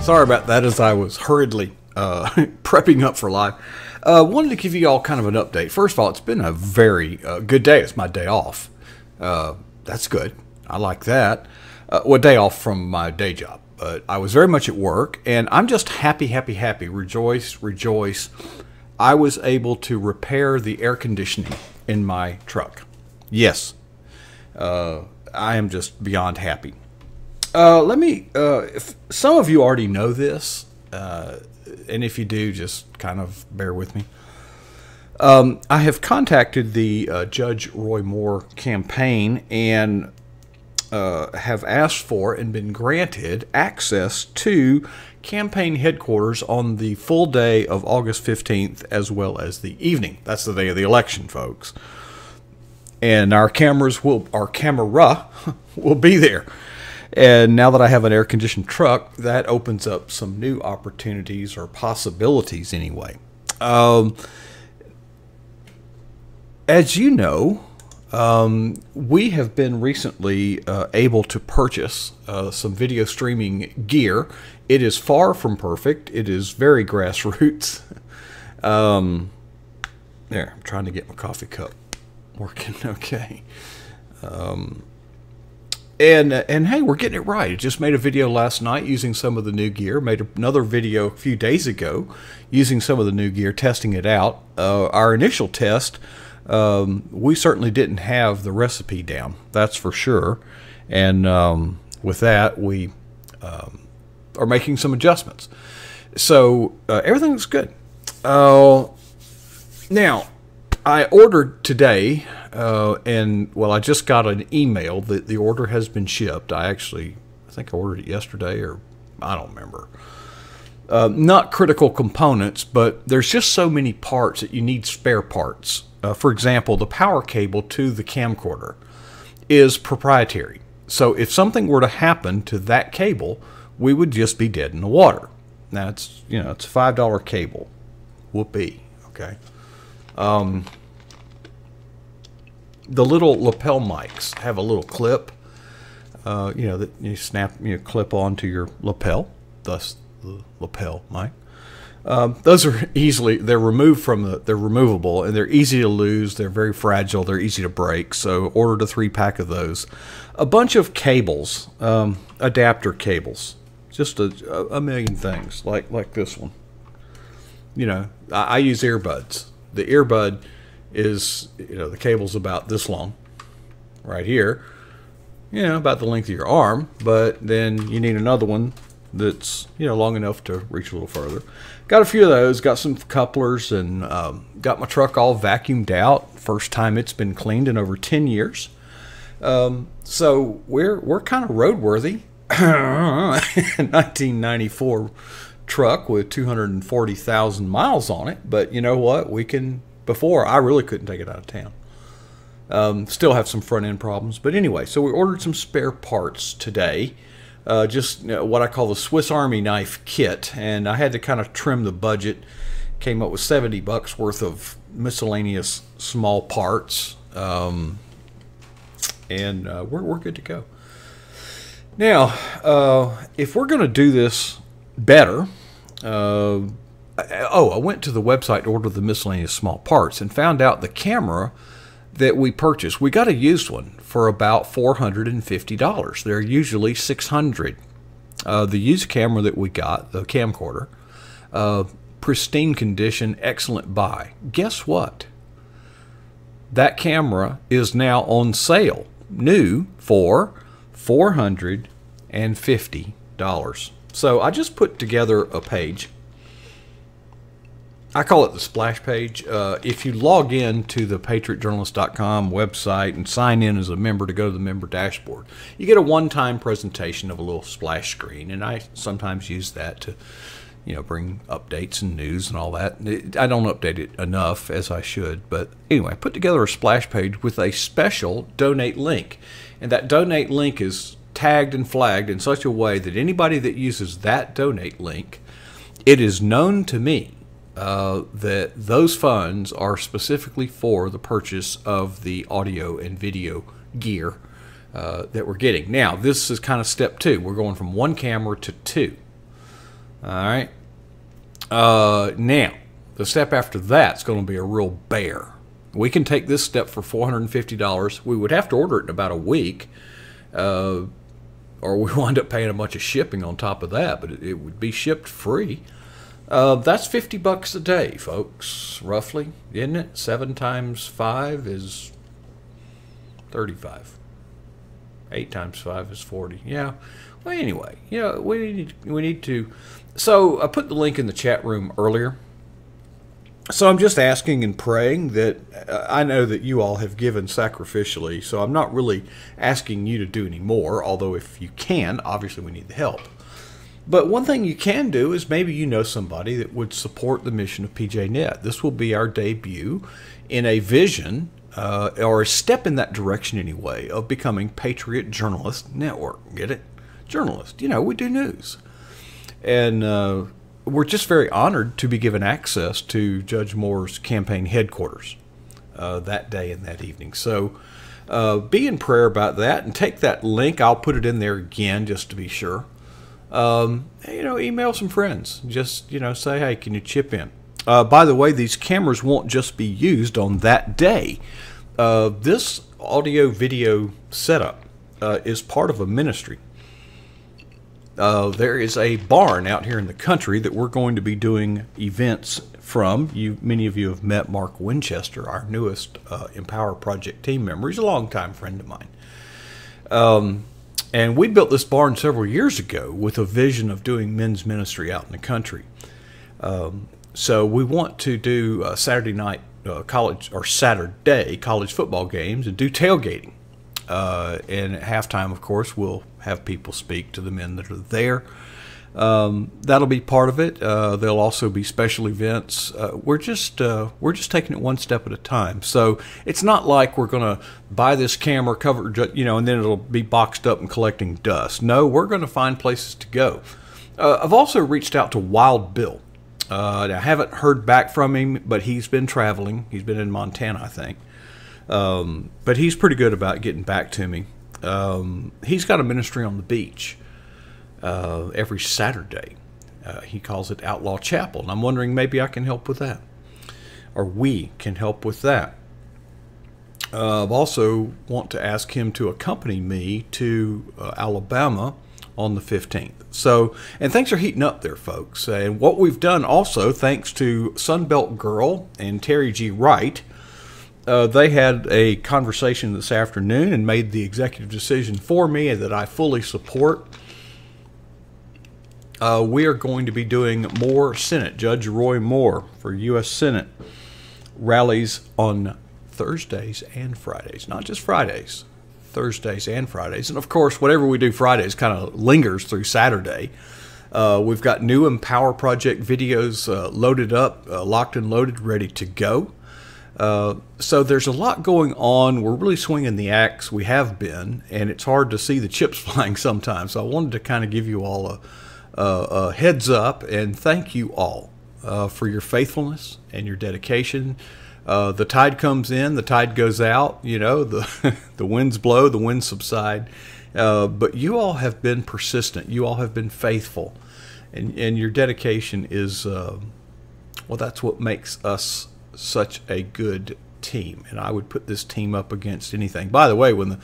Sorry about that as I was hurriedly prepping up for live. Wanted to give you all kind of an update. First of all, it's been a very good day. It's my day off. That's good. I like that. Well, day off from my day job. But I was very much at work, and I'm just happy. Rejoice, rejoice. I was able to repair the air conditioning in my truck. Yes. I am just beyond happy. If some of you already know this, and if you do, just kind of bear with me. I have contacted the Judge Roy Moore campaign and have asked for and been granted access to campaign headquarters on the full day of August 15th as well as the evening. That's the day of the election, folks. And our camera will be there. And now that I have an air-conditioned truck, that opens up some new opportunities or possibilities anyway. As you know, we have been recently able to purchase some video streaming gear. It is far from perfect. It is very grassroots. There, I'm trying to get my coffee cup working okay. And hey, we're getting it right. I just made a video last night using some of the new gear. Made another video a few days ago using some of the new gear, testing it out. Our initial test, we certainly didn't have the recipe down. That's for sure. And with that, we are making some adjustments. So everything looks good. Now, I ordered today, and well, I just got an email that the order has been shipped. I think I ordered it yesterday, or I don't remember. Not critical components, but there's just so many parts that you need spare parts. For example, the power cable to the camcorder is proprietary. So if something were to happen to that cable, we would just be dead in the water. Now it's a $5 cable. Whoopee. Okay. The little lapel mics have a little clip, that you clip onto your lapel, thus the lapel mic. Those are they're removable, and they're easy to lose. They're very fragile. They're easy to break. So ordered a 3-pack of those. A bunch of cables, adapter cables, just a million things like this one. I use earbuds. The earbud is, the cable's about this long right here, about the length of your arm, but then you need another one that's, long enough to reach a little further. Got a few of those, got some couplers, and got my truck all vacuumed out. First time it's been cleaned in over 10 years. So we're kind of roadworthy. 1994 truck with 240,000 miles on it, but you know what? Before, I really couldn't take it out of town. Still have some front end problems, but anyway, so we ordered some spare parts today. Just what I call the Swiss Army knife kit, and I had to kind of trim the budget. Came up with $70 worth of miscellaneous small parts, and we're good to go. Now, if we're going to do this better, I went to the website to order the miscellaneous small parts and found out the camera that we purchased, we got a used one for about $450. They're usually $600. The used camera that we got, the camcorder, pristine condition, excellent buy. Guess what? That camera is now on sale, new, for $450. So I just put together a page. I call it the splash page. If you log in to the patriotjournalist.com website and sign in as a member to go to the member dashboard, you get a one-time presentation of a little splash screen, and I sometimes use that to, bring updates and news and all that. I don't update it enough, as I should, but anyway, I put together a splash page with a special donate link, and that donate link is tagged and flagged in such a way that anybody that uses that donate link, it is known to me that those funds are specifically for the purchase of the audio and video gear that we're getting. Now, this is kind of step 2. We're going from 1 camera to 2. All right. Now, the step after that's going to be a real bear. We can take this step for $450. We would have to order it in about a week, or we wind up paying a bunch of shipping on top of that, but it would be shipped free. That's $50 a day, folks, roughly, isn't it? 7 times 5 is 35. 8 times 5 is 40. Yeah. Well, anyway, we need to. So I put the link in the chat room earlier. So I'm just asking and praying that I know that you all have given sacrificially, so I'm not really asking you to do any more, although if you can, obviously we need the help. But one thing you can do is maybe you know somebody that would support the mission of PJNET. This will be our debut in a vision, or a step in that direction anyway, of becoming Patriot Journalist Network. Get it? Journalist. We do news. And we're just very honored to be given access to Judge Moore's campaign headquarters that day and that evening. So be in prayer about that and take that link. I'll put it in there again just to be sure. Email some friends. Just, say, hey, can you chip in? By the way, these cameras won't just be used on that day. This audio-video setup is part of a ministry. There is a barn out here in the country that we're going to be doing events from. Many of you have met Mark Winchester, our newest Empower Project team member. He's a longtime friend of mine. And we built this barn several years ago with a vision of doing men's ministry out in the country. So we want to do Saturday night Saturday college football games and do tailgating. And at halftime, of course, we'll have people speak to the men that are there. That'll be part of it. There'll also be special events. We're just taking it one step at a time. So it's not like we're going to buy this camera, cover, and then it'll be boxed up and collecting dust. No, we're going to find places to go. I've also reached out to Wild Bill. I haven't heard back from him, but he's been traveling. He's been in Montana, I think. But he's pretty good about getting back to me. He's got a ministry on the beach every Saturday. He calls it Outlaw Chapel, and I'm wondering maybe I can help with that, or we can help with that. I also want to ask him to accompany me to Alabama on the 15th. So, and things are heating up there, folks. And what we've done also, thanks to Sunbelt Girl and Terry G. Wright, they had a conversation this afternoon and made the executive decision for me that I fully support. We are going to be doing more Senate, Judge Roy Moore for U.S. Senate rallies on Thursdays and Fridays. Not just Fridays, Thursdays and Fridays. And of course, whatever we do Fridays kind of lingers through Saturday. We've got new Empower Project videos loaded up, locked and loaded, ready to go. So there's a lot going on. We're really swinging the axe. We have been, and it's hard to see the chips flying sometimes. So I wanted to kind of give you all a heads up and thank you all for your faithfulness and your dedication. The tide comes in, the tide goes out. The winds blow, the winds subside. But you all have been persistent. You all have been faithful, and your dedication is that's what makes us such a good team. And I would put this team up against anything. By the way, when the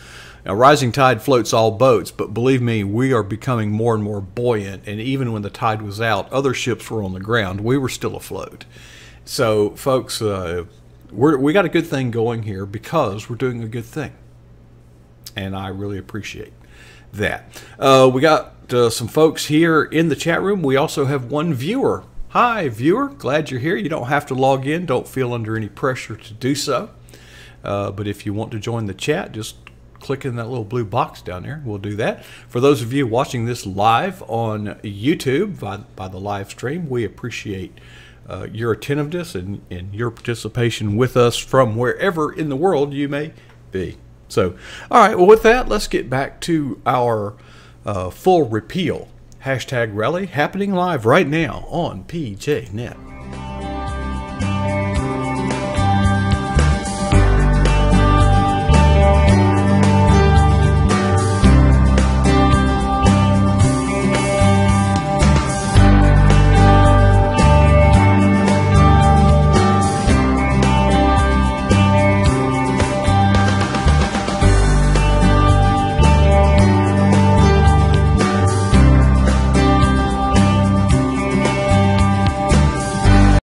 rising tide floats all boats, but believe me, we are becoming more and more buoyant. And even when the tide was out, other ships were on the ground. We were still afloat. So, folks, we got a good thing going here because we're doing a good thing, and I really appreciate that. We got some folks here in the chat room. We also have one viewer. Hi, viewer. Glad you're here. You don't have to log in. Don't feel under any pressure to do so. But if you want to join the chat, just click in that little blue box down there. We'll do that. For those of you watching this live on YouTube by the live stream, we appreciate your attentiveness and your participation with us from wherever in the world you may be. So, all right. Well, with that, let's get back to our full repeal #rally happening live right now on PJNet.